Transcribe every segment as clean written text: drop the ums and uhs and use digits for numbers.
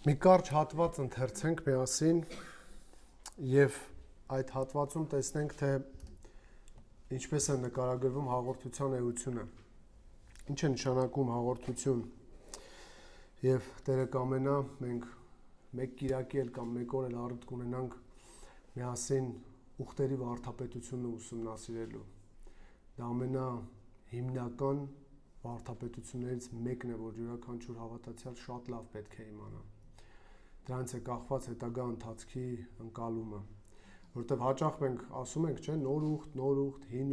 Մի կարճ հատված ընթերցենք միասին եւ այդ հատվածում տեսնենք, թե ինչպես է նկարագրվում հաղորդության էությունը։ Ինչ է նշանակում հաղորդություն։ Եվ Տերը կամենա մենք մեկ կիրակի էլ կամ մեկ օր էլ առիթ կունենանք միասին ուխտերի վարդապետությունը ուսումնասիրելու։ Դա ամենահիմնական վարդապետություններից մեկն է, որ յուրաքանչյուր հավատացյալ շատ լավ պետք է իմանա։ Դրանից է կախված հետագա ընթացքի ընկալումը, որտեղ հաճախ մենք ասում ենք, չէ, նոր ուխտ, հին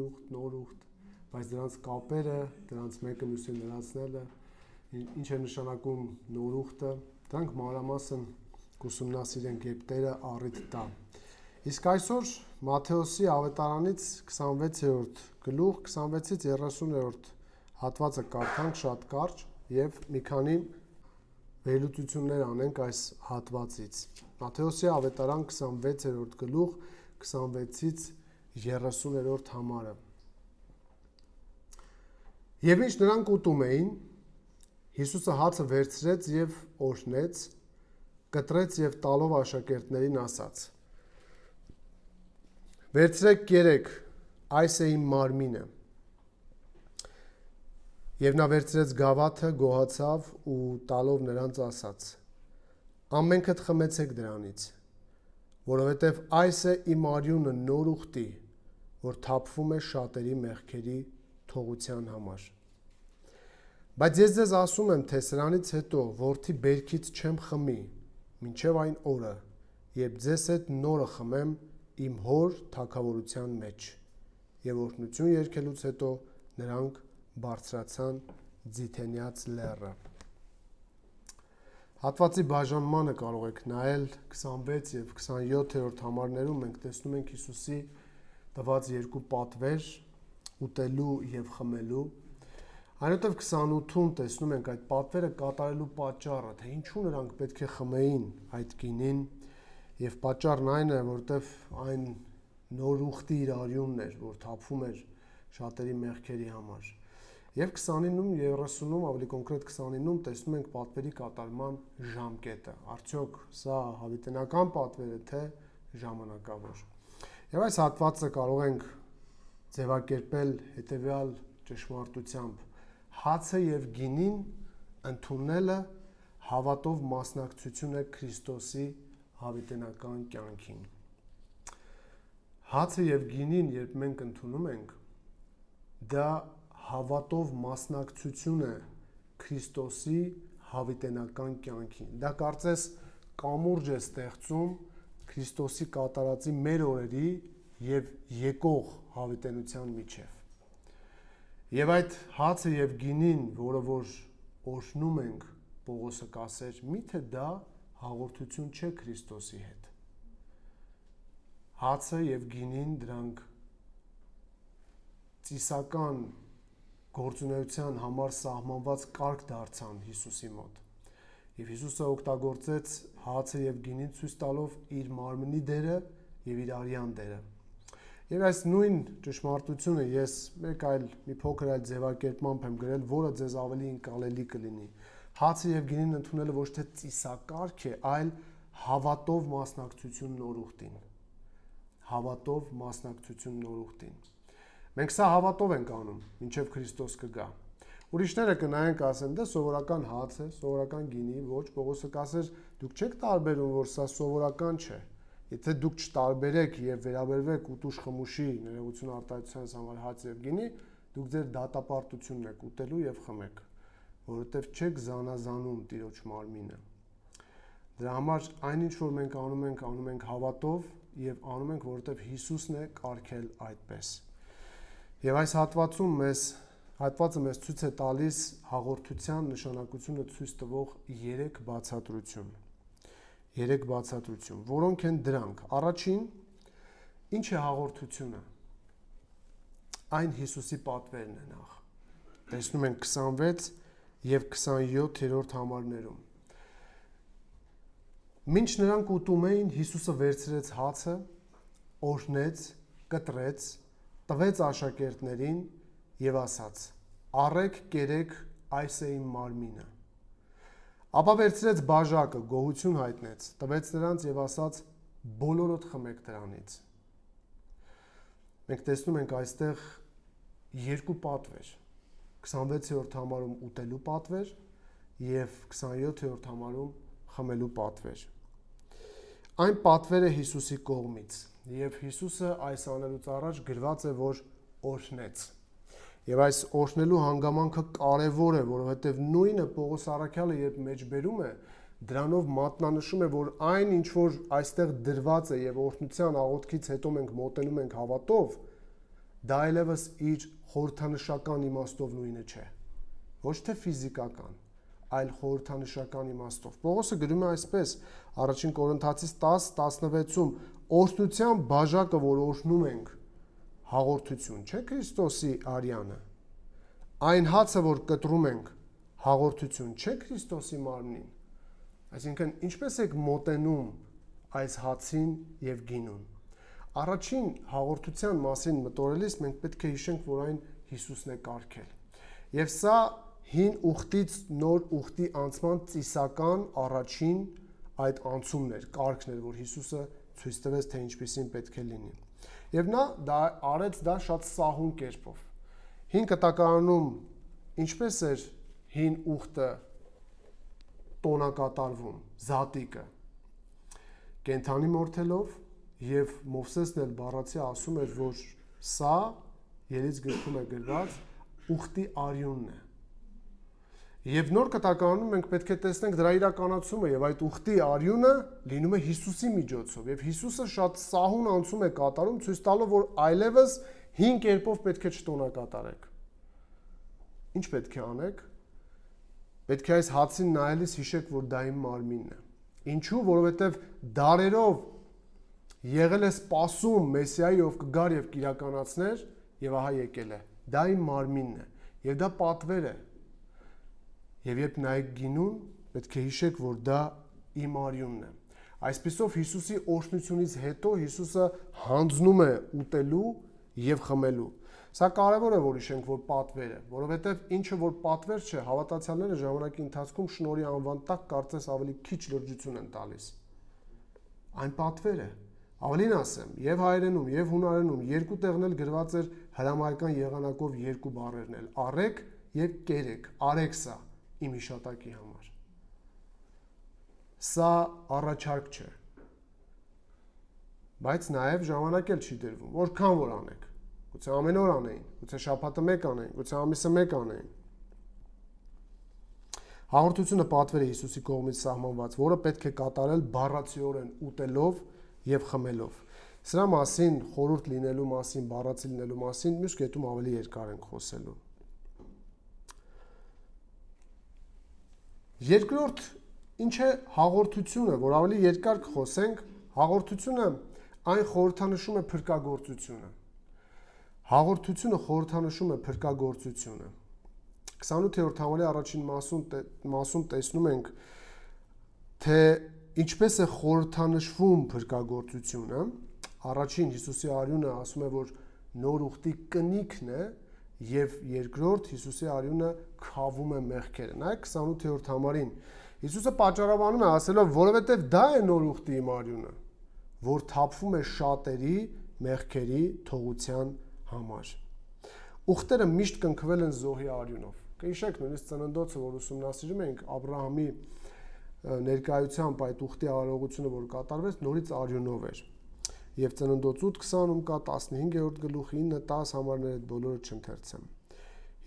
ուխտ, բայց դրանց կապերը, դրանց մեկը մյուսին լրացնելը, ինչ է նշանակում նոր ուխտը, դրանք մանրամասն կուսումնասիրենք, երբ Տերը առիթ տա։ Իսկ այսօր Մատթեոսի ավետարանից 26-րդ գլուխ 26-ից 30-րդ հատվածը կարդանք շատ կարճ եւ մի քանի վերլուծություններ անենք այս հատվածից։ Մատթեոսի ավետարան 26-րդ գլուխ 26-ից 30-րդ համարը։ Եվ ինչ նրանք ուտում էին, Հիսուսը հացը վերցրեց եւ օրհնեց, կտրեց եւ տալով աշակերտներին ասաց. Վերցրեք կերեք, այս է իմ մարմինը։ Եվ նա վերցրեց գավաթը, գոհացավ ու տալով նրանց ասաց. ամենքդ խմեցեք դրանից, որովհետև այս է իմ արյունը նոր ուխտի, որ թափվում է շատերի մեղքերի թողության համար։ Բայց ես ձեզ ասում եմ, թե սրանից հետո որդի բերքից չեմ խմի, մինչև այն օրը, երբ ձեզ հետ նորը խմեմ իմ հոր թագավորության մեջ։ Եվ օրհնություն երգելուց հետո նրանք բարձրացան Ձիթենյաց լեռը։ Հատվածի բաժանմանը կարող եք նայել 26 եւ 27-րդ համարներում մենք տեսնում ենք Հիսուսի տված երկու պատվեր ուտելու եւ խմելու։ Այնուհետև 28-ում տեսնում ենք այդ պատվերը կատարելու պատճառը, թե ինչու նրանք պետք է խմեին այդ գինին, եւ պատճառն այն է, որտեվ այն նոր ուխտի իր արյունն էր, որ թափվում էր շատերի մեղքերի համար։ Եվ 29-ում, 30-ում, ավելի կոնկրետ 29-ում տեսնում ենք պատվերի կատարման ժամկետը։ Արդյոք սա հավիտենական պատվեր է, թե ժամանակավոր։ Եվ այս հատվածը կարող ենք ձևակերպել հետևյալ ճշմարտությամբ. հացը եւ գինին ընդունելը հավատով մասնակցություն է Քրիստոսի հավիտենական կյանքին։ Հացը եւ գինին, երբ մենք ընդունում ենք, դա հավատով մասնակցություն է Քրիստոսի հավիտենական կյանքին։ Դա կարծես կամուրջ է ստեղծում Քրիստոսի կատարածի մեր օրերի եւ եկող հավիտենության միջև։ Եվ այդ հացը եւ գինին, որը որ օրհնում ենք, Պողոսը կասեր, միթե դա հաղորդություն չէ Քրիստոսի հետ։ Հացը եւ գինին դրանք ծիսական գործունեության համար սահմանված կարգ դարձան Հիսուսի մոտ։ Եվ Հիսուսը օգտագործեց հացը եւ գինին ցույց տալով իր մարմնի դերը եւ իր արյան դերը։ Եվ այս նույն ճշմարտությունը ես մի փոքր այլ ձևակերպմամբ եմ գրել, որը ձեզ ավելի ընկալելի կլինի։ Հացը եւ գինին ընդունելը ոչ թե ծիսակարգ է, այլ հավատով մասնակցություն նոր ուխտին։ Հավատով մասնակցություն նոր ուխտին։ Մենք սա հավատով ենք անում, մինչև Քրիստոս կգա։ Ուրիշները կնայեն կասեն, դե սովորական հաց է, սովորական գինի, ոչ, Պողոսը կասեր, դուք չեք տարբերում, որ սա սովորական չէ։ Եթե դուք չտարբերեք եւ վերաբերվեք ուտուշ խմուշի ներողություն արտահայտության համար հաց եւ գինի, դուք ձեր դատապարտությունն եք ուտելու եւ խմեք, որովհետեւ չեք զանազանում Տիրոջ մարմինը։ Դրա համար այնինչ որ մենք անում ենք հավատով եւ անում ենք, որովհետեւ Հիսուսն է կարգել այդպես։ Եվ այս հատվածը մեզ ցույց է տալիս հաղորդության նշանակությունը ցույց տվող 3 բացատրություն, որոնք են դրանք։ Առաջին, ինչ է հաղորդությունը։ Այն Հիսուսի պատվերն է նախ։ Տեսնում ենք 26 եւ 27-րդ համարներում։ Մինչ նրանք ուտում էին, Հիսուսը վերցրեց հացը, օրհնեց, կտրեց, տվեց աշակերտներին եւ ասաց. «Առեք, կերեք, այս է իմ մարմինը»։ Ապա վերցրեց բաժակը, գոհություն հայտնեց, տվեց նրանց եւ ասաց. բոլորդ խմեք դրանից։ Մենք տեսնում ենք այստեղ երկու պատվեր, 26-րդ համարում ուտելու պատվեր եւ 27-րդ համարում խմելու պատվեր։ Այն պատվերը Հիսուսի կողմից եւ Հիսուսը այս անելուց առաջ գրված է, որ օրհնեց։ Եվ այս օրհնելու հանգամանքը կարևոր է, որովհետև նույնը Պողոս առաքյալը երբ մեջբերում է, դրանով մատնանշում է, որ այն ինչ որ այստեղ դրված է եւ օրհնության աղոթքից հետո մենք մոտենում ենք հավատով, դա այլևս իր խորհրդանշական իմաստով նույնը չէ։ Ոչ թե ֆիզիկական, այլ խորհրդանշական իմաստով։ Պողոսը գրում է այսպես. առաջին Կորինթացիս 10:16-ում օրհնության բաժակը, որ օրհնում ենք, հաղորդություն չէ Քրիստոսի արյանը։ Այն հացը, որ կտրում ենք, հաղորդություն չէ Քրիստոսի մարմնին։ Այսինքն, ինչպես եք մոտենում այս հացին եւ գինուն։ Առաջին հաղորդության մասին մտորելիս մենք պետք է հիշենք, որ այն Հիսուսն է կարգել։ Եվ սա հին ուխտից նոր ուխտի անցման ծիսական առաջին այդ անցումն էր, կարգն էր, որ Հիսուսը ցույց տվեց, թե ինչպեսին պետք է լինի։ Եվ նա արեց դա շատ սահուն կերպով։ Հին կտակարանում ինչպես էր հին ուխտը տոնակատարվում, զատիկը, կենդանի մորթելով, եւ Մովսեսն էլ բառացի ասում էր, որ սա Ելից գրքում է գրված ուխտի արյունն է։ Եվ նոր կտակարանում մենք պետք է տեսնենք դրա իրականացումը եւ այդ ուխտի արյունը լինում է Հիսուսի միջոցով եւ Հիսուսը շատ սահուն անցում է կատարում, ցույց տալով, որ այլևս հին կերպով պետք է չտոնակատարեք։ Ինչ պետք է անեք։ Պետք է այս հացին նայելիս հիշեք, որ դա իմ մարմինն է։ Ինչու՞, որովհետեւ դարերով եղել է սպասում Մեսիայի, ով կգար եւ կիրականացներ, եւ ահա եկել է։ Դա իմ մարմինն է եւ դա պատվեր է։ Եվ երբ նայեք գինուն, պետք է հիշեք, որ դա իմ արյունն է։ Այսպիսով Հիսուսի օրհնությունից հետո Հիսուսը հանձնում է ուտելու եւ խմելու։ Սա կարևոր է, որ հիշենք, որ պատվեր է, որովհետեւ ինչը որ պատվեր չէ, հավատացյալները ժամանակի ընթացքում շնորհի անվան տակ կարծես ավելի քիչ լրջություն են տալիս։ Այն պատվեր է։ Ավելին ասեմ, եւ հայերենում, եւ հունարենում երկու տեղն էլ գրված էր հրամայական եղանակով երկու բառերն էլ՝ առեք եւ կերեք, արեք սա իմ հիշատակի համար։ Սա առաջարկ չէ։ Բայց նաեւ ժամանակ էլ չի դրվում, որքան որ անեք։ Գուցե ամեն օր անեին, գուցե շաբաթը մեկ անեին, գուցե ամիսը մեկ անեին։ Հաղորդությունը պատվեր է Հիսուսի կողմից սահմանված, որը պետք է կատարել բառացիորեն ուտելով եւ խմելով։ Սրա մասին խորհուրդ լինելու մասին, բառացի լինելու մասին մյուս կետում ավելի երկար ենք խոսելու։ Երկրորդ ինչ է հաղորդությունը, որ ավելի երկար կխոսենք, հաղորդությունը այն խորհրդանշում է փրկagorցությունը։ Հաղորդությունը խորհրդանշում է փրկagorցությունը։ 28-րդ համարի առաջին մասում տեսնում ենք, թե ինչպես է խորհրդանշվում փրկagorցությունը։ Առաջին Հիսուսի արյունը ասում է, որ նոր ուխտի կնիքն է, եւ երկրորդ Հիսուսի արյունը քավում է մեղքերը։ Նայեք 28-րդ համարին։ Հիսուսը պատճառաբանում է ասելով, որովհետեւ դա է նոր ուխտի իմ արյունը, որ թափվում է շատերի մեղքերի թողության համար։ Ուխտերը միշտ կնքվել են զոհի արյունով։ Կհիշեք նույնիսկ ծննդոցը, որ ուսումնասիրում ենք Աբրահամի ներկայությամբ այդ ուխտի արարողությունը, որ կատարվեց, նորից արյունով էր։ Եվ ծննդոց 8:20-ում կա 15-րդ գլուխ 9-10 համարներ այդ բոլորը չընթերցեմ։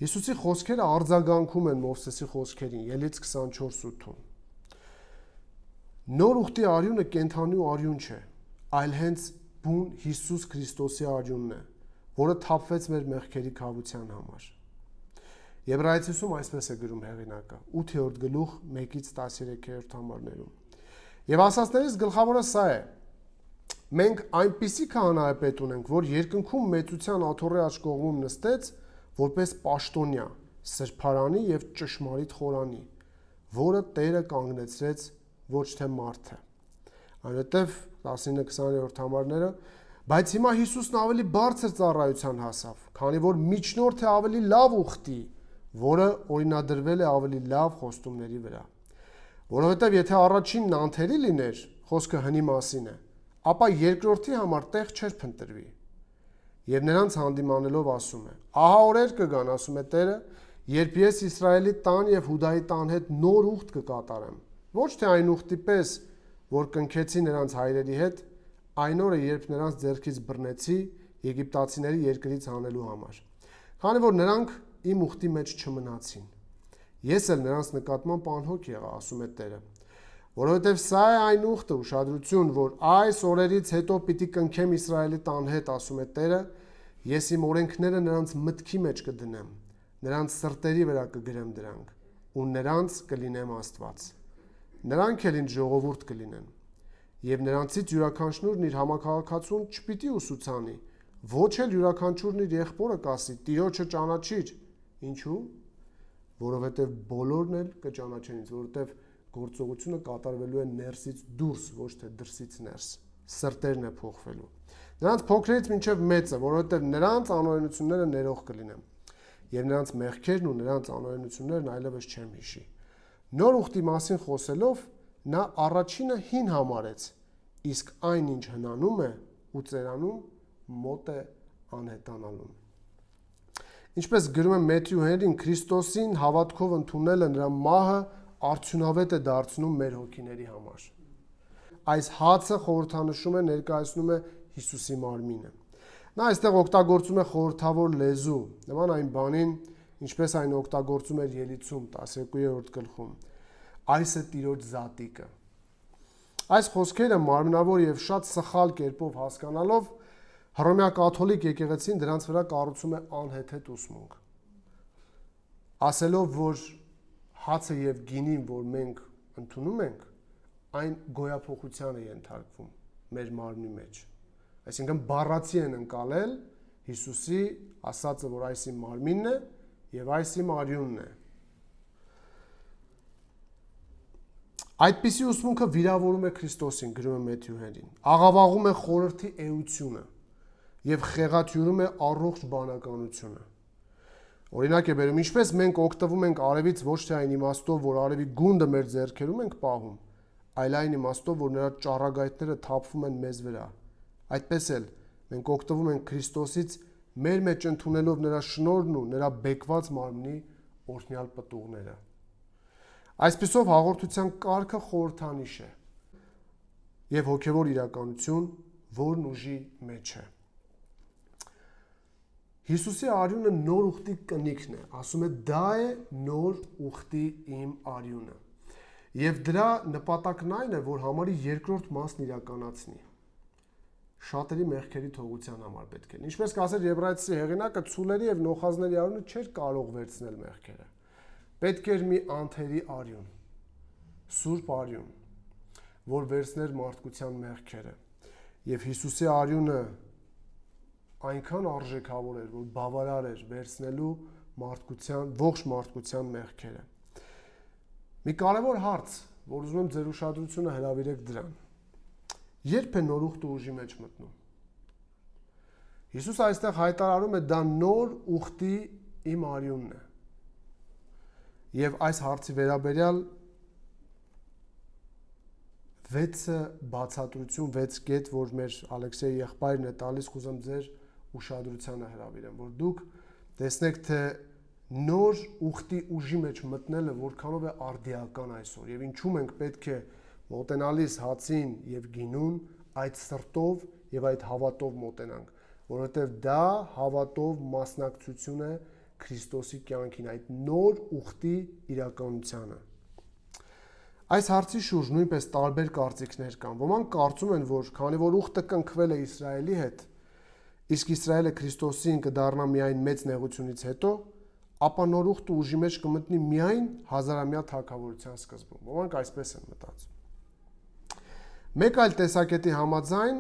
Հիսուսի խոսքերը արձագանքում են Մովսեսի խոսքերին, Ելից 24:8-ում։ Նոր ուխտի արյունը կենդանի արյուն չէ, այլ հենց բուն Հիսուս Քրիստոսի արյունն է, որը թափվեց մեր մեղքերի քավության համար։ Եբրայեցիում այսպես է գրում հեղինակը 8-րդ գլուխ 1-13 համարներում։ Եվ ասածներից գլխավորը սա է. մենք այնպիսի քահանայապետ ունենք, որ երկնքում մեծության աթոռի աջ կողմում նստեց, որպես պաշտոնյա, սրբարանի եւ ճշմարիտ խորանի, որը Տերը կանգնեցրեց, ոչ թե մարդը։ Այնուհետև 19-20-րդ համարները, բայց հիմա Հիսուսն ավելի բարձր ծառայության հասավ, քանի որ միջնորդ է ավելի լավ ուխտի, որը օրինադրվել է ավելի լավ խոստումների վրա։ Որովհետև եթե առաջինն անթերի լիներ, խոսքը հնի մասին է, ապա երկրորդի համար տեղ չէր փնտրվի։ Եվ նրանց հանդիմանելով ասում է. ահա օրեր կգան, ասում է Տերը, երբ ես Իսրայելի տան եւ Հուդայի տան հետ նոր ուխտ կկատարեմ, ոչ թե այն ուխտի պես, որ կնքեցի նրանց հայրերի հետ, այն օրը, երբ նրանց ձեռքից բռնեցի եգիպտացիների երկրից հանելու համար, քանի որ նրանք իմ ուխտի մեջ չմնացին։ Ես էլ նրանց նկատմամբ անհոգ եղա, ասում է Տերը, որովհետև սա է այն ուխտը, ուշադրություն, որ այս օրերից հետո պիտի կնքեմ Իսրայելի տան հետ, ասում է Տերը, ես իմ օրենքները նրանց մտքի մեջ կդնեմ, նրանց սրտերի վրա կգրեմ դրանք, ու նրանց կլինեմ Աստված։ Նրանք էլ ինձ ժողովուրդ կլինեն, եւ նրանցից յուրաքանչյուրն իր համակարգացուն չպիտի ուսուցանի, ոչ էլ յուրաքանչյուրն իր եղբորը կասի, Տիրոջը ճանաչիր, ինչու՞, որովհետև բոլորն էլ կճանաչեն ինձ, որովհետև գործողությունը կատարվելու է ներսից դուրս, ոչ թե դրսից ներս, սրտերն է փոխվելու։ Նրանց փոքրից մինչև մեծը, որովհետև նրանց անօրենությունները ներող կլինեն, եւ նրանց մեղքերն ու նրանց անօրենություններն այլևս չեմ հիշի։ Նոր ուխտի մասին խոսելով նա առաջինը հին համարեց, իսկ այն ինչ հնանում է ու ծերանում մոտ է անհետանալուն։ Ինչպես գրում է Մեթյու Հենրին, Քրիստոսին հավատքով ընդունելը նրա մահը արդյունավետ է դարձնում մեր հոգիների համար։ Այս հացը խորհրդանշում է, ներկայացնում է Հիսուսի մարմինը։ Նա այստեղ օգտագործում է խորհրդավոր լեզու, նման այն բանին, ինչպես այն օգտագործում էր Ելիցում 12-րդ գլխում։ Այս է Տիրոջ զատիկը։ Այս խոսքերը մարմնավոր եւ շատ սխալ կերպով հասկանալով Հռոմեա կաթոլիկ եկեղեցին դրանց վրա կառուցում է անհեթեթ ուսմունք։ Ասելով, որ հացը եւ գինին, որ մենք ընդունում ենք, այն գոյափոխության է ենթարկվում մեր մարմնի մեջ։ Այսինքն բառացի են ընկալել Հիսուսի ասածը, որ այս իմ մարմինն է եւ այս իմ արյունն է։ Այդպիսի ուսմունքը վիրավորում է Քրիստոսին, գրում է Մեթյու Հենրին, աղավաղում է խորհրդի էությունը եւ խեղաթյուրում է առողջ բանականությունը։ Օրինակ է բերում, ինչպես մենք օգտվում ենք արևից ոչ թե այն իմաստով, որ արևի գունդը մեր ձեռքերում ենք պահում, այլ այն իմաստով, որ նրա ճառագայթները թափվում են մեզ վրա։ Այդպես էլ մենք օգտվում ենք Քրիստոսից մեր մեջ ընդունելով նրա շնորհն ու նրա բեկված մարմնի օրհնյալ պտուղները։ Այսպիսով հաղորդության կարգը խորհրդանիշ է եւ հոգեվոր իրականություն, որն ուժի մեջ է։ Հիսուսի արյունը նոր ուխտի կնիքն է, ասում է դա է նոր ուխտի իմ արյունը։ Եվ դրա նպատակն այն է, որ համարի երկրորդ մասն իրականացնի։ Շատերի մեղքերի թողության համար պետք է։ Ինչպես կասեր Եբրայեցի հեղինակը, ցուլերի եւ նոխազների արյունը չէր կարող վերցնել մեղքերը։ Պետք էր մի անթերի արյուն, սուրբ արյուն, որ վերցներ մարդկության մեղքերը։ Եվ Հիսուսի արյունը այնքան արժեքավոր էր, որ բավարար էր վերցնելու ողջ մարդկության մեղքերը։ Մի կարևոր հարց, որ ուզում եմ ձեր ուշադրությունը հրավիրեք դրան։ Երբ է նոր ուխտը ուժի մեջ մտնում։ Հիսուսը այստեղ հայտարարում է դա նոր ուխտի իմ արյունն է։ Եվ այս հարցի վերաբերյալ 6 բացատրություն, 6 կետ, որ մեր Ալեքսեյ եղբայրն է տալիս, կուզեմ ձեր ուշադրությանը հրավիրեմ, որ դուք տեսնեք, թե նոր ուխտի ուժի մեջ մտնելը որքանով է արդիական այսօր եւ ինչու մենք պետք է մոտենալիս հացին եւ գինուն այդ սրտով եւ այդ հավատով մոտենանք, որովհետեւ դա հավատով մասնակցություն է Քրիստոսի կյանքին, այդ նոր ուխտի իրականությանը։ Այս հարցի շուրջ նույնպես տարբեր կարծիքներ կան։ Ոմանք կարծում են, որ քանի որ ուխտը կնքվել է Իսրայելի հետ, իսկ Իսրայելը Քրիստոսին կդառնա միայն մեծ նեղությունից հետո, ապա նոր ուխտը ուժի մեջ կմտնի միայն հազարամյա թագավորության սկզբում։ Ոմանք այսպես են մտածում։ Մեկ այլ տեսակետի համաձայն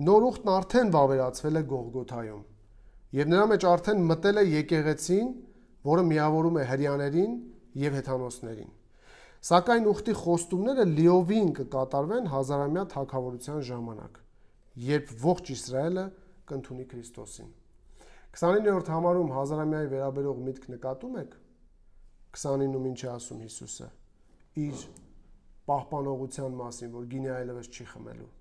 նոր ուխտն արդեն վավերացվել է Գողգոթայում, եւ նրա մեջ արդեն մտել է եկեղեցին, որը միավորում է հրեաներին եւ հեթանոսներին։ Սակայն ուխտի խոստումները լիովին կկատարվեն հազարամյա թագավորության ժամանակ, երբ ողջ Իսրայելը կընդունի Քրիստոսին։ 29-րդ համարում հազարամյայի վերաբերող միտք նկատում եք։ 29-ում ինչ է ասում Հիսուսը։ Իր պահպանողության մասին, որ գինի այլևս չի խմելու։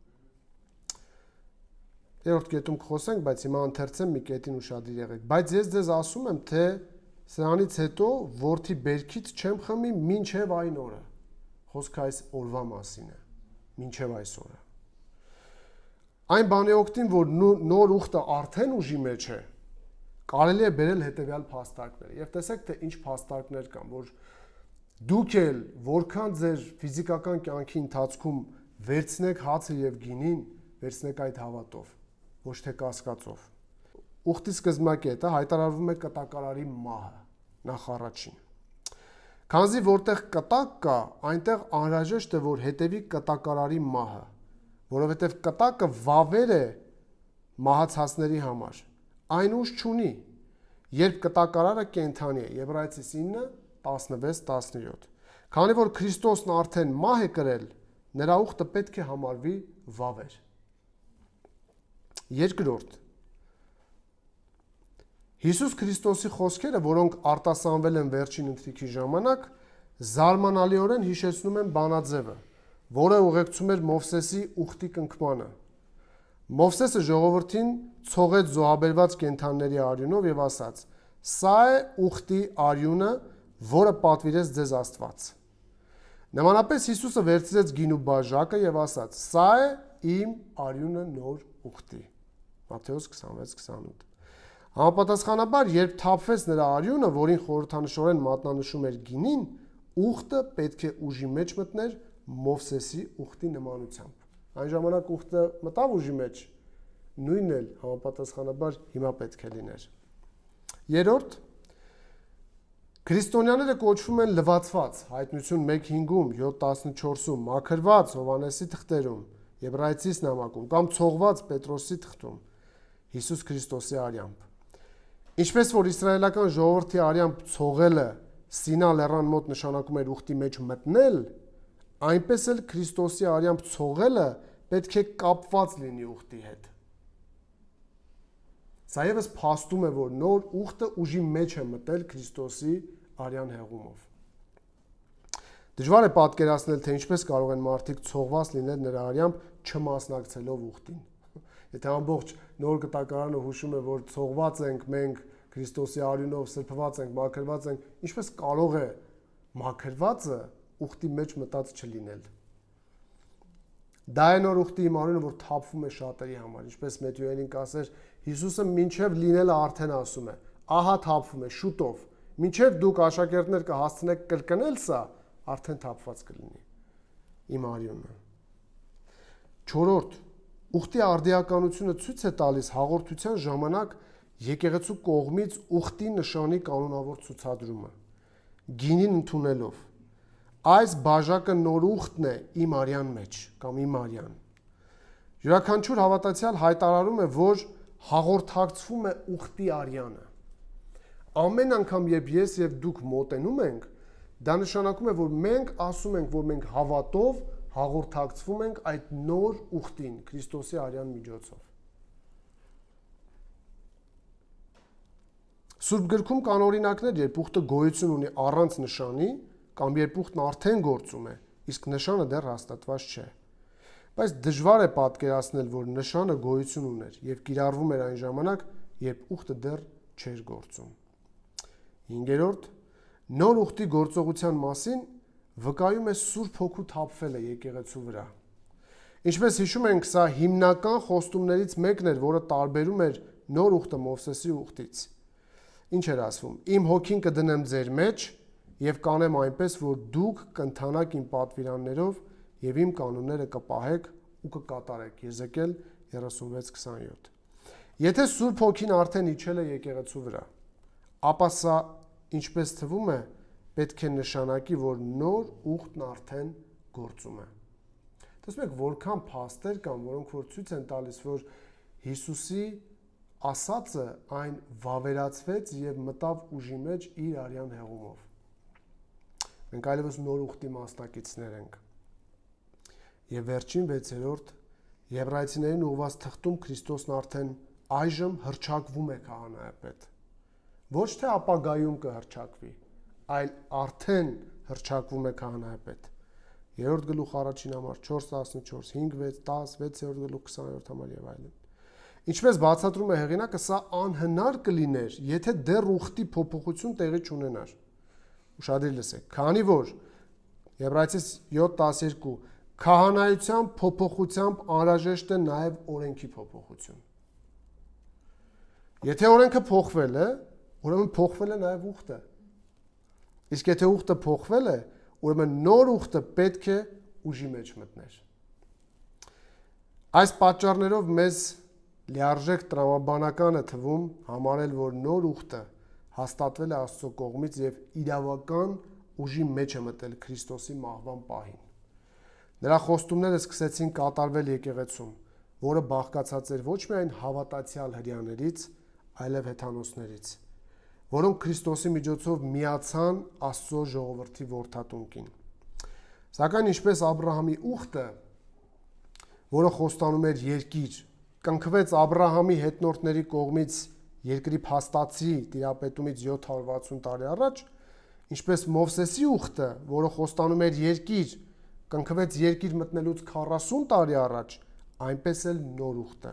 Երրորդ կետում կխոսենք, բայց հիմա ընթերցեմ մի կետին ուշադիր եղեք։ Բայց ես ձեզ ասում եմ, թե սրանից հետո որդի բերքից չեմ խմի մինչև այն օրը։ Խոսքը այս օրվա մասին է, մինչև այս օրը։ Այն բանի օգտին, որ նոր ուխտը արդեն ուժի մեջ է, կարելի է բերել հետևյալ փաստարկները։ Եվ տեսեք, թե ինչ փաստարկներ կան, որ դուք էլ որքան ձեր ֆիզիկական կյանքի ընթացքում վերցնեք հացը եւ գինին, վերցնեք այդ հավատով, ոչ թե կասկածով։ Ուխտի սկզբնակետը հայտարարվում է կտակարարի մահը, նախ առաջին։ Քանզի որտեղ կտակ կա, այնտեղ անհրաժեշտ է, որ հետևի կտակարարի մահը, որովհետև կտակը վավեր է մահացածների համար։ Այն ուժ չունի, երբ կտակարարը կենդանի է, Եբրայեցիս 9:16-17։ Քանի որ Քրիստոսն արդեն մահ է կրել, նրա ուխտը պետք է համարվի վավեր։ Երկրորդ, Հիսուս Քրիստոսի խոսքերը, որոնք արտասանվել են վերջին ընթրիքի ժամանակ, զարմանալիորեն հիշեցնում են բանաձևը, որը ուղեկցում էր Մովսեսի ուխտի կնքմանը։ Մովսեսը ժողովրդին ցողեց զոհաբերված կենդանների արյունով եւ ասաց. «Սա է ուխտի արյունը, որը պատվիրեց ձեզ Աստված»։ Նմանապես Հիսուսը վերցրեց գինու բաժակը եւ ասաց. «Սա է իմ արյունը նոր ուխտի»։ Մատթեոս 26:28։ Համապատասխանաբար, երբ թափվեց նրա արյունը, որին խորհրդանշորեն մատնանշում էր գինին, ուխտը պետք է ուժի մեջ մտներ Մովսեսի ուխտի նմանությամբ։ Այն ժամանակ ուխտը մտավ ուժի մեջ, նույնն էլ համապատասխանաբար հիմա պետք է լիներ։ Երրորդ, քրիստոնյաները կոչվում են լվացված, Հայտնություն 1:5-ում, 7:14-ում, մաքրված Հովհաննեսի թղթերում, Եբրայեցիս նամակում կամ ցողված Պետրոսի թղթում, Հիսուս Քրիստոսի արյամբ։ Ինչպես որ իսրայելական ժողովրդի արյամբ ցողելը Սինա լեռան մոտ նշանակում էր ուխտի մեջ մտնել, այնպես էլ Քրիստոսի արյամբ ցողելը պետք է կապված լինի ուխտի հետ։ Սա ևս փաստում է, որ նոր ուխտը ուժի մեջ է մտել Քրիստոսի արյան հեղումով։ Դժվար է պատկերացնել, թե ինչպես կարող են մարդիկ ցողված լինել նրա արյամբ չմասնակցելով ուխտին։ Եթե ամբողջ նոր կտակարանը հուշում է, որ ցողված ենք մենք Քրիստոսի արյունով, սրբված ենք, մաքրված ենք, ինչպես կարող է մաքրվածը ուխտի մեջ մտած չլինել։ Դա է նոր ուխտի իմ արյունը, որ թափվում է շատերի համար, ինչպես Մեթյուելին կասեր, Հիսուսը մինչև լինելը արդեն ասում է, ահա թափվում է շուտով, մինչև դուք աշակերտներ կհասցնեք կրկնել սա, արդեն թափված կլինի իմ արյունը։ Չորրորդ, ուխտի արդիականությունը ցույց է տալիս հաղորդության ժամանակ եկեղեցու կողմից ուխտի նշանի կանոնավոր ցուցադրումը, գինին ընդունելով։ Այս բաժակը նոր ուխտն է իմ արյան մեջ կամ իմ արյան։ Յուրաքանչյուր հավատացյալ հայտարարում է, որ հաղորդակցվում է ուխտի արյանը։ Ամեն անգամ, երբ ես եւ դուք մոտենում ենք, դա նշանակում է, որ մենք ասում ենք, որ մենք հավատով հաղորդակցվում ենք այդ նոր ուխտին Քրիստոսի արյան միջոցով։ Սուրբ գրքում կան օրինակներ, երբ ուխտը գոյություն ունի առանց նշանի, կամ երբ ուխտն արդեն գործում է, իսկ նշանը դեռ հաստատված չէ։ Բայց դժվար է պատկերացնել, որ նշանը գոյություն ուներ եւ կիրառվում էր այն ժամանակ, երբ ուխտը դեռ չէր գործում։ Հինգերորդ, նոր ուխտի գործողության մասին վկայում է Սուրբ Հոգու թափվելը եկեղեցու վրա։ Ինչպես հիշում ենք, սա հիմնական խոստումներից մեկն էր, որը տարբերում էր նոր ուխտը Մովսեսի ուխտից։ Ինչ էր ասվում. «Իմ հոգին կդնեմ ձեր մեջ եւ կանեմ այնպես, որ դուք կընթանաք իմ պատվիրաններով եւ իմ կանոնները կպահեք ու կկատարեք»։ Եզեկիել 36:27։ Եթե Սուրբ Հոգին արդեն իջել է եկեղեցու վրա, ապա սա, ինչպես թվում է, պետք է նշանակի, որ նոր ուխտն արդեն գործում է։ Տեսնում եք, որքան փաստեր կան, որոնք որ ցույց են տալիս, որ Հիսուսի ասածը այն վավերացվեց եւ մտավ ուժի մեջ իր արյան հեղումով։ Մենք այլևս նոր ուխտի մասնակիցներ ենք։ Եվ վերջին 6-րդ Եբրայեցիներին ուղված թղթում Քրիստոսն արդեն այժմ հռչակվում է քահանայապետ։ Ոչ թե ապագայում կհռչակվի, այլ արդեն հռչակվում է քահանայապետ։ 3-րդ գլուխ առաջին համար 4:14, 5:6, 10, 6-րդ գլուխ 20-րդ համար եւ այլն։ Ինչպես բացատրում է հեղինակը, սա անհնար կլիներ, եթե դեռ ուխտի փոփոխություն տեղի չունենար։ Ուշադիր լսեք, քանի որ Եբրայեցիս 7:12 քահանայության փոփոխությամբ անհրաժեշտ է նաև օրենքի փոփոխություն։ Եթե օրենքը փոխվել է, ուրեմն փոխվել է նաև ուխտը։ Իսկ եթե ուխտը փոխվել է, ուրեմն նոր ուխտը պետք է ուժի մեջ մտներ։ Այս պատճառներով մեզ լիարժեք տրամաբանական է թվում համարել, որ նոր ուխտը հաստատվել է Աստծո կողմից եւ իրավական ուժի մեջ է մտել Քրիստոսի մահվան պահին։ Նրա խոստումները սկսեցին կատարվել եկեղեցում, որը բաղկացած էր ոչ միայն հավատացյալ հրյաներից, այլև հեթանոսներից, որոնք Քրիստոսի միջոցով միացան Աստծո ժողովրդի որդատունկին։ Սակայն ինչպես Աբրահամի ուխտը, որը խոստանում էր երկիր, կնքվեց Աբրահամի հետնորդների կողմից երկրի փաստացի տիրապետումից 760 տարի առաջ, ինչպես Մովսեսի ուխտը, որը խոստանում էր երկիր, կնքվեց երկիր մտնելուց 40 տարի առաջ, այնպես էլ նոր ուխտը,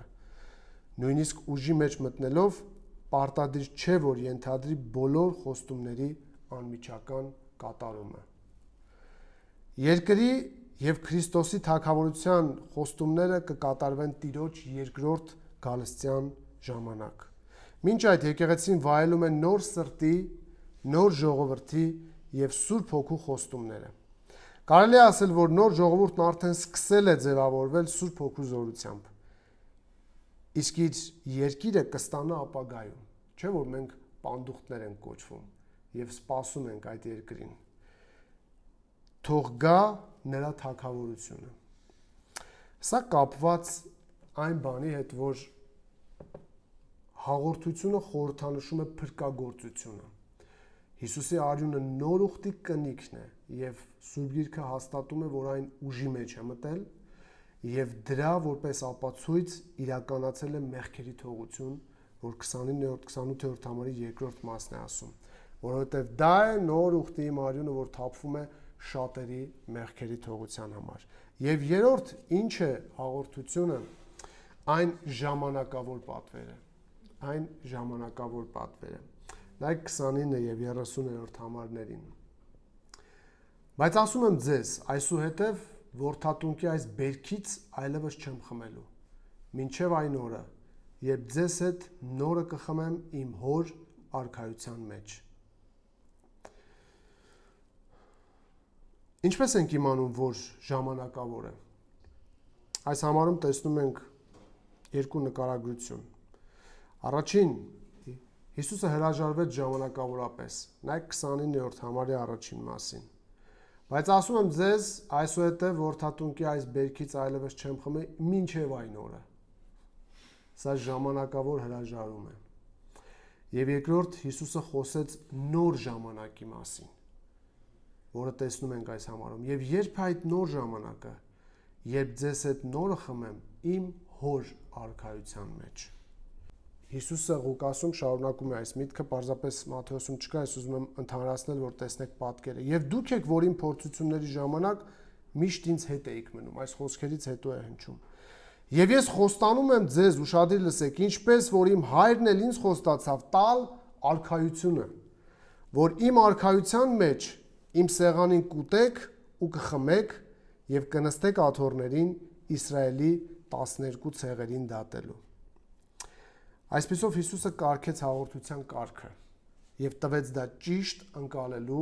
նույնիսկ ուժի մեջ մտնելով, պարտադիր չէ, որ ենթադրի բոլոր խոստումների անմիջական կատարումը։ Երկրի եւ Քրիստոսի թագավորության խոստումները կկատարվեն Տիրոջ երկրորդ գալստյան ժամանակ։ Մինչ այդ եկեղեցին վայելում է նոր սրտի, նոր ժողովրդի եւ Սուրբ Հոգու խոստումները։ Կարելի է ասել, որ նոր ժողովուրդն արդեն սկսել է ձևավորվել Սուրբ Հոգու զորությամբ։ Իսկ իր երկիրը կստանա ապագայում, չէ՞ որ մենք պանդուխտներ ենք կոչվում եւ սպասում ենք այդ երկրին։ Թող գա նրա թագավորությունը։ Սա կապված այն բանի հետ, որ հաղորդությունը խորհրդանշում է փրկagorցությունը։ Հիսուսի արյունը նոր ուխտի կնիքն է եւ Սուրբ Գիրքը հաստատում է, որ այն ուժի մեջ է մտել եւ դրա որպես ապացույց իրականացել է մեղքերի թողություն, որ 29-28-րդ համարի երկրորդ մասն է ասում, որովհետեւ դա է նոր ուխտի արյունը, որ թափվում է շատերի մեղքերի թողության համար։ Եվ երրորդ ինչ է հաղորդությունը, այն ժամանակավոր պատվերը, այն ժամանակավոր պատվերը։ Նայեք 29 եւ 30-րդ համարներին։ Բայց ասում եմ ձեզ, այսուհետև որդատունկի այս բերքից այլևս չեմ խմելու, մինչև այն օրը, երբ ձեզ հետ նորը կխմեմ իմ հոր արքայության մեջ։ Ինչպես ենք իմանում, որ ժամանակավոր է։ Այս համարում տեսնում ենք երկու նկարագրություն։ Առաջին, Հիսուսը հրաժարվեց ժամանակավորապես։ Նայեք 29-րդ համարի առաջին մասին։ Բայց ասում եմ ձեզ, այսուհետև որդատունկի այս բերքից այլևս չեմ խմի, մինչև այն օրը։ Սա ժամանակավոր հրաժարում է։ Եվ երկրորդ, Հիսուսը խոսեց նոր ժամանակի մասին, որը տեսնում ենք այս համարում։ Եվ երբ այդ նոր ժամանակը, երբ ձեզ հետ նորը խմեմ իմ հոր արքայության մեջ։ Հիսուսը Ղուկասում շարունակում է այս միտքը, պարզապես Մատթեոսում չկա, ես ուզում եմ ընդհանրացնել, որ տեսնեք պատկերը։ Եվ դուք եք, որ իմ փորձությունների ժամանակ միշտ ինձ հետ էիք մնում, այս խոսքերից հետո է հնչում։ Եվ ես խոստանում եմ ձեզ, ուշադիր լսեք, ինչպես որ իմ հայրն էլ ինձ խոստացավ տալ արքայությունը, որ իմ արքայության մեջ իմ սեղանին կուտեք ու կխմեք եւ կնստեք աթոռներին Իսրայելի 12 ցեղերին դատելու։ Այսպիսով Հիսուսը կարգեց հաղորդության կարգը եւ տվեց դա ճիշտ ընկալելու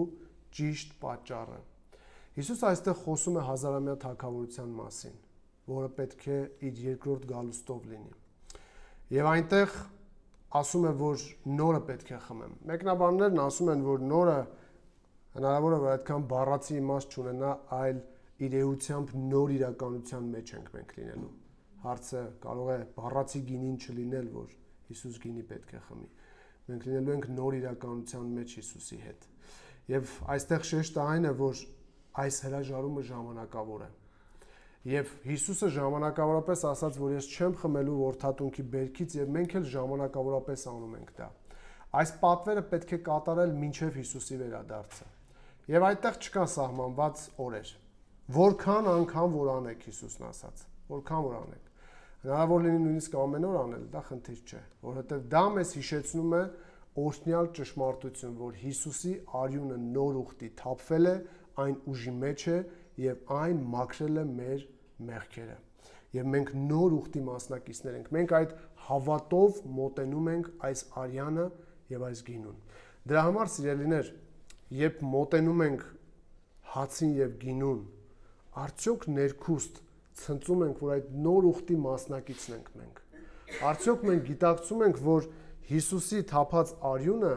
ճիշտ պատճառը։ Հիսուսը այստեղ խոսում է հազարամյա թագավորության մասին, որը պետք է իր երկրորդ գալուստով լինի։ Եվ այնտեղ ասում է, որ նորը պետք է խմեմ։ Մեկնաբաններն ասում են, որ նորը հնարավոր է, որ այդքան բառացի իմաստ չունենա, այլ իր էությամբ նոր իրականության մեջ ենք մենք լինելու։ Հարցը կարող է բառացի գինին չլինել, որ Հիսուս գինի պետք է խմի։ Մենք լինելու ենք նոր իրականության մեջ Հիսուսի հետ։ Եվ այստեղ շեշտը այն է, որ այս հրաժարումը ժամանակավոր է։ Եվ Հիսուսը ժամանակավորապես ասաց, որ ես չեմ խմելու որդատունքի բերքից եւ մենք էլ ժամանակավորապես անում ենք դա։ Այս պատվերը պետք է կատարել մինչև Հիսուսի վերադարձը։ Եվ այդտեղ չկա սահմանված օրեր, Որքան անգամ որ անեք, Հիսուսն ասաց, որքան որ անեք։ Հնարավոր լինի նույնիսկ ամեն օր անել, դա խնդիր չէ, որովհետև դա մեզ հիշեցնում է օրհնյալ ճշմարտություն, որ Հիսուսի արյունը նոր ուխտի թափվել է, այն ուժի մեջ է եւ այն մաքրել է մեր մեղքերը։ Եվ մենք նոր ուխտի մասնակիցներ ենք։ Մենք այդ հավատով մոտենում ենք այս արյանը եւ այս գինուն։ Դրա համար, սիրելիներ, երբ մոտենում ենք հացին եւ գինուն, արդյոք ներքուստ ցնծում ենք, որ այդ նոր ուխտի մասնակիցն ենք մենք։ Արդյոք մենք գիտակցում ենք, որ Հիսուսի թափած արյունը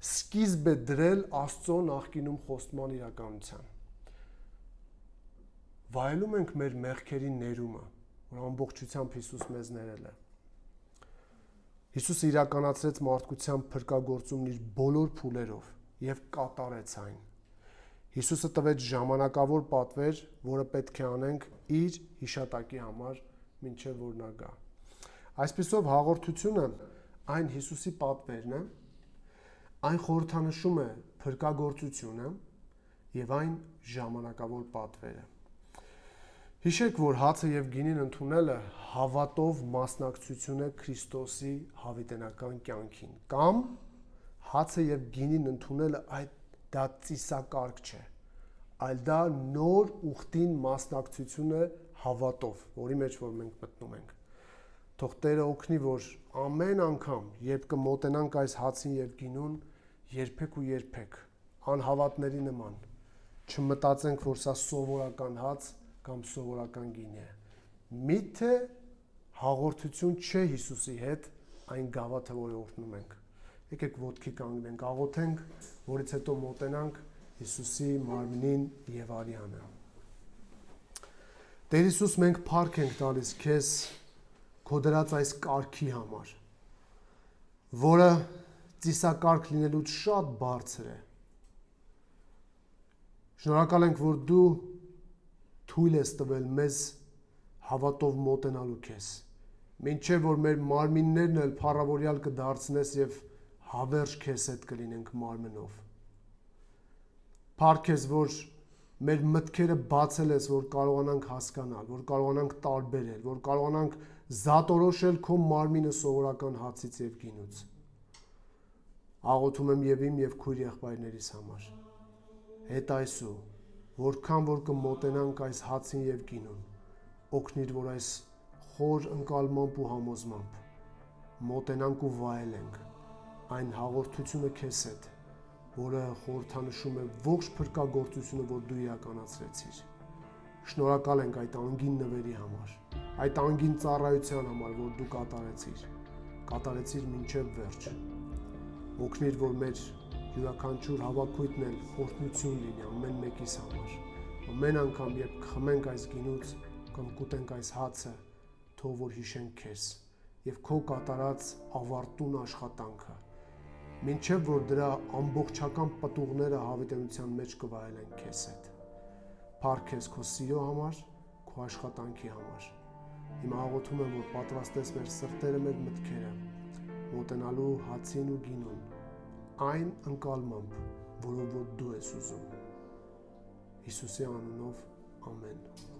սկիզբ է դրել Աստծո նախկինում խոստման իրականության։ Վայելում ենք մեր մեղքերի ներումը, որ ամբողջությամբ Հիսուս մեզ ներել է։ Հիսուսը իրականացրեց մարդկության փրկagorցումն իր բոլոր փուլերով եւ կատարեց այն։ Հիսուսը տվեց ժամանակավոր պատվեր, որը պետք է անենք իր հիշատակի համար, մինչև որ նա գա։ Այսպիսով հաղորդությունը այն Հիսուսի պատվերն է, այն խորհրդանշում է փրկagorցությունը եւ այն ժամանակավոր պատվերը։ Հիշեք, որ հացը եւ գինին ընդունելը հավատով մասնակցություն է Քրիստոսի հավիտենական կյանքին, կամ հացը եւ գինին ընդունելը դա ծիսակարգ չէ, այլ դա նոր ուխտին մասնակցություն է հավատով, որի մեջ որ մենք մտնում ենք։ Թող Տերը օգնի, որ ամեն անգամ, երբ կմոտենանք այս հացին եւ գինուն, երբեք ու երբեք անհավատների նման չմտածենք, որ սա սովորական հաց կամ սովորական գին է։ Միթե հաղորդություն չէ Հիսուսի հետ այն գավաթը, որը օրհնում ենք։ Եկեք ոտքի կանգնենք, աղոթենք, որից հետո մոտենանք Հիսուսի մարմնին եւ արյանը։ Տեր Հիսուս, մենք փառք ենք տալիս քեզ քո դրած այս կարգի համար, որը ծիսակարգ լինելուց շատ բարձր է։ Շնորհակալ ենք, որ դու թույլ ես տվել մեզ հավատով մոտենալու քեզ, մինչև որ մեր մարմիններն էլ փառավորյալ կդարձնես եւ հավերժ քեզ հետ կլինենք մարմնով։ Փառք ես, որ մեր մտքերը բացել ես, որ կարողանանք հասկանալ, որ կարողանանք տարբերել, որ կարողանանք զատորոշել քո մարմինը սովորական հացից եւ գինուց։ Աղոթում եմ եւ իմ եւ քույր եղբայրներիս համար։ Հետ այսու, որքան որ կմոտենանք այս հացին եւ գինուն, օգնիր, որ այս խոր ընկալմամբ ու համոզմամբ մոտենանք ու վայելենք այն հաղորդությունը քեզ հետ, որը խորհրդանշում է ողջ փրկagorցությունը, որ դու իրականացրեցիր։ Շնորհակալ ենք այդ անգին նվերի համար, այդ անգին ծառայության համար, որ դու կատարեցիր մինչև վերջ։ Օգնիր, որ մեր յուրաքանչյուր հավաքույթն էլ օրհնություն լինի ամեն մեկիս համար։ Ամեն անգամ, երբ խմենք այս գինուց կամ կուտենք այս հացը, թող որ հիշենք քեզ եւ քո կատարած ավարտուն աշխատանքը, մինչև որ դրա ամբողջական պտուղները հավիտենության մեջ կվայելեն քեզ հետ։ Փառք ես քո սիրո համար, քո աշխատանքի համար։ Հիմա աղոթում եմ, որ պատրաստես մեր սրտերը, մեր մտքերը մոտենալու հացին ու գինուն այն ընկալմամբ, որով որ դու ես ուզում։ Հիսուսի անունով ամեն։